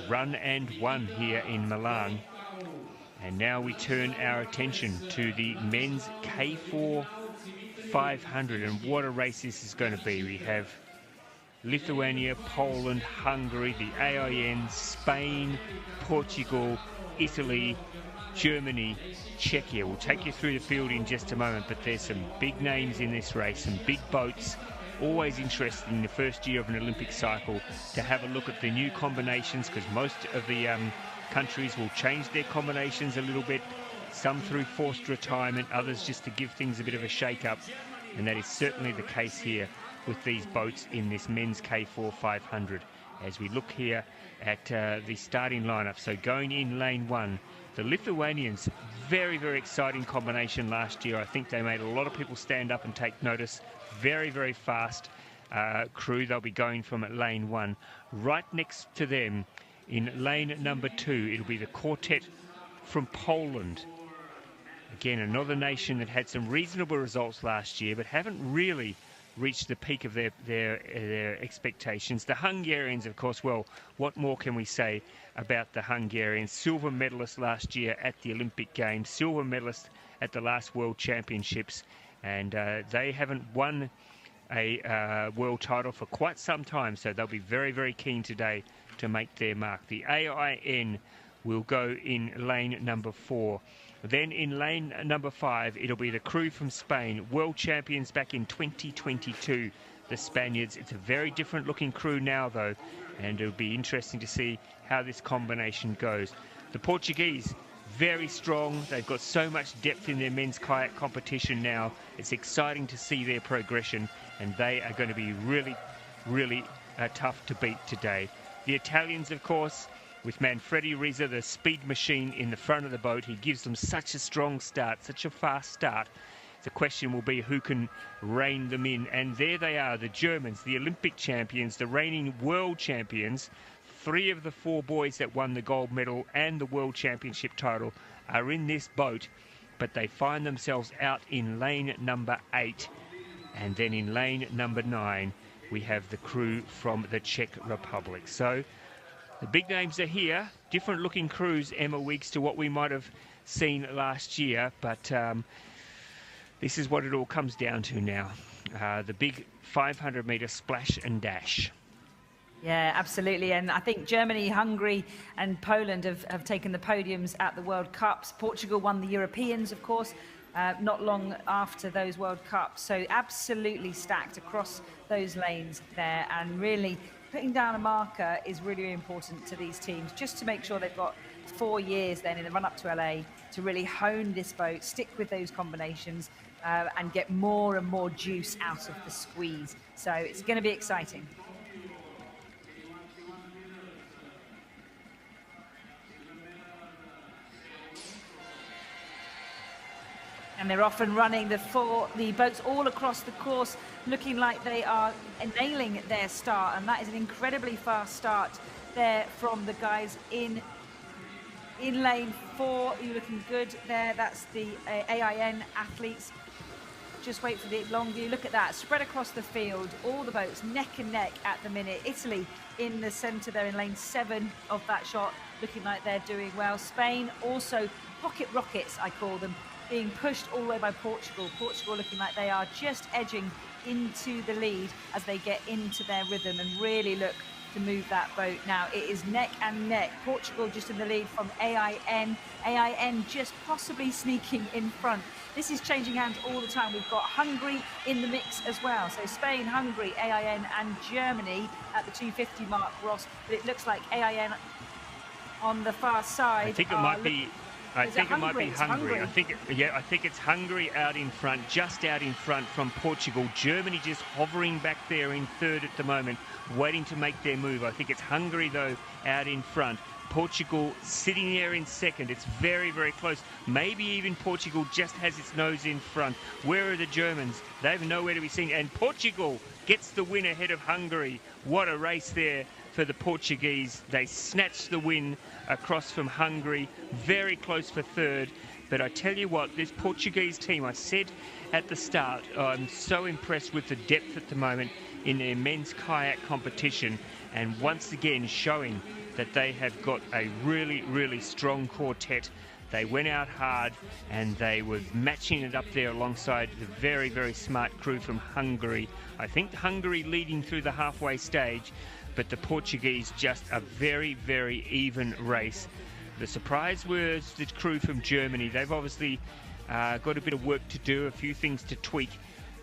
run and won here in Milan. And now we turn our attention to the men's K4 500, and what a race this is going to be. We have Lithuania, Poland, Hungary, the AIN, Spain, Portugal, Italy, Germany, Czechia. We'll take you through the field in just a moment, but there's some big names in this race, some big boats. Always interesting in the first year of an Olympic cycle to have a look at the new combinations, because most of the countries will change their combinations a little bit, some through forced retirement, others just to give things a bit of a shake-up, and that is certainly the case here with these boats in this men's K4 500. As we look here at the starting lineup, so going in lane one, the Lithuanians, very, very exciting combination last year. I think they made a lot of people stand up and take notice. Very, very fast crew. They'll be going from at lane one. Right next to them, in lane number 2, it'll be the quartet from Poland. Again, another nation that had some reasonable results last year, but haven't really reached the peak of their expectations. The Hungarians, of course, well, what more can we say about the Hungarians? Silver medalist last year at the Olympic Games, silver medalist at the last World Championships, and they haven't won a world title for quite some time, so they'll be very, very keen today to make their mark. The AIN will go in lane number 4. Then in lane number 5, it'll be the crew from Spain, world champions back in 2022, the Spaniards. It's a very different looking crew now, though, and it'll be interesting to see how this combination goes. The Portuguese, very strong. They've got so much depth in their men's kayak competition now. It's exciting to see their progression, and they are going to be really, really tough to beat today. The Italians, of course, with Manfredi Rizza, the speed machine in the front of the boat. He gives them such a strong start, such a fast start. The question will be who can rein them in. And there they are, the Germans, the Olympic champions, the reigning world champions. 3 of the 4 boys that won the gold medal and the world championship title are in this boat, but they find themselves out in lane number 8. And then in lane number 9, we have the crew from the Czech Republic. So the big names are here, different looking crews, Emma Weeks, to what we might have seen last year, but this is what it all comes down to now. The big 500-metre splash and dash. Yeah, absolutely. And I think Germany, Hungary and Poland have taken the podiums at the World Cups. Portugal won the Europeans, of course, not long after those World Cups. So absolutely stacked across those lanes there, and really putting down a marker is really, really important to these teams, just to make sure they've got 4 years then in the run-up to LA to really hone this boat, stick with those combinations, and get more and more juice out of the squeeze. So it's going to be exciting. And they're off and running the boats all across the course, looking like they are nailing their start. And that is an incredibly fast start there from the guys in lane 4. You're looking good there. That's the AIN athletes. Just wait for the long view. Look at that, spread across the field. All the boats neck and neck at the minute. Italy in the center there in lane 7 of that shot, looking like they're doing well. Spain also pocket rockets, I call them, being pushed all the way by Portugal. Portugal looking like they are just edging into the lead as they get into their rhythm and really look to move that boat now. It is neck and neck. Portugal just in the lead from AIN. AIN just possibly sneaking in front. This is changing hands all the time. We've got Hungary in the mix as well. So Spain, Hungary, AIN and Germany at the 250 mark, Ross. But it looks like AIN on the far side. I think it might be... I think it might be Hungary. I think it's Hungary out in front, just out in front from Portugal. Germany just hovering back there in third at the moment, waiting to make their move. I think it's Hungary, though, out in front. Portugal sitting there in second. It's very, very close. Maybe even Portugal just has its nose in front. Where are the Germans? They've nowhere to be seen. And Portugal gets the win ahead of Hungary. What a race there for the Portuguese. They snatched the win across from Hungary. Very close for third. But I tell you what, this Portuguese team, I said at the start, I'm so impressed with the depth at the moment in their men's kayak competition. And once again showing that they have got a really, really strong quartet. They went out hard and they were matching it up there alongside the very, very smart crew from Hungary. I think Hungary leading through the halfway stage, but the Portuguese just a very, very even race. The surprise was the crew from Germany. They've obviously got a bit of work to do, a few things to tweak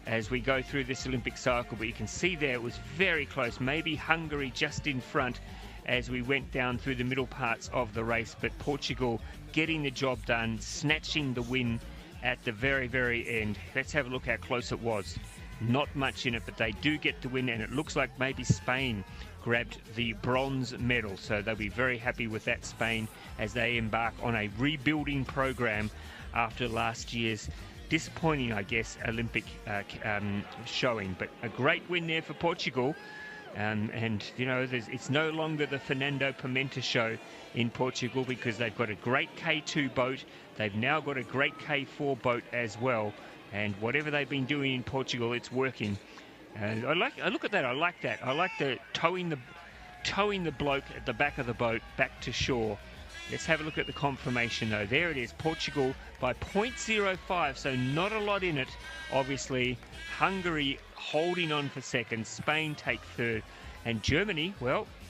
as we go through this Olympic cycle, but you can see there it was very close, maybe Hungary just in front as we went down through the middle parts of the race, but Portugal getting the job done, snatching the win at the very, very end. Let's have a look how close it was. Not much in it, but they do get the win, and it looks like maybe Spain grabbed the bronze medal, so they'll be very happy with that, Spain, as they embark on a rebuilding program after last year's disappointing, I guess, Olympic showing. But a great win there for Portugal. And, you know, it's no longer the Fernando Pimenta show in Portugal, because they've got a great K2 boat. They've now got a great K4 boat as well. And whatever they've been doing in Portugal, it's working. And I look at that. I like that. I like the towing the bloke at the back of the boat back to shore. Let's have a look at the confirmation, though. There it is, Portugal by 0.05, so not a lot in it, obviously. Hungary holding on for second, Spain take third, and Germany, well,